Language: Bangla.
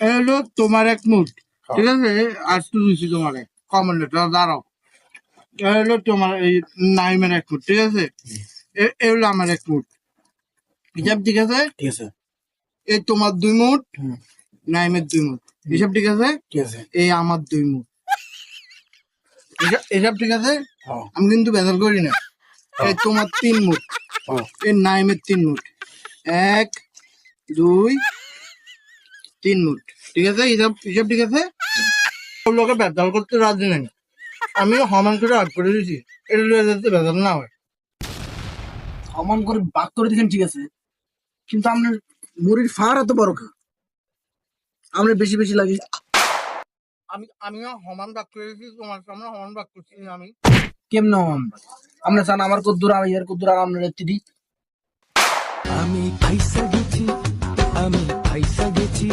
এই হলো তোমার এক মুঠ, ঠিক আছে? আর তো দিচ্ছি তোমার কমন লেটার, দাঁড়াও। এই হলো তোমার এই নাইমের এক মুঠ, ঠিক আছে? এই হলো আমার এক মুঠ, হিসাব ঠিক আছে? ঠিক আছে। এই তোমার 2 মুঠ, নাইমের 2 মুঠ, হিসাব ঠিক আছে? ঠিক আছে। এই আমার 2 মুঠ, এসব ঠিক আছে? হ্যাঁ। আমি কিন্তু বেজাল করি না। এই তোমার 3 মুঠ, এই নাইমের 3 মুঠ, 1 2 3 মুঠ, ঠিক আছে? হিসাব হিসাব ঠিক আছে? সব লোকে বেজাল করতে রাজি নাই, আমি সমান করে আট করে দিয়েছি, এটা যাতে বেজাল না হয়। সমান করে বাক করে দিচ্ছেন, ঠিক আছে, কিন্তু আপনার মুড়ির ফাড় এত বড় কা, আপনার বেশি বেশি লাগে। আমি সমান ভাগ করে দিয়েছি, তোমার সামনে সমান ভাগ করছি আমি। কেমন আপনি চান আমার কদ্দুর আর ইয়ার কদ্দুর আর আপনার দিদি? আমি ফাইসা গেছি, আমি ফাইসা গেছি।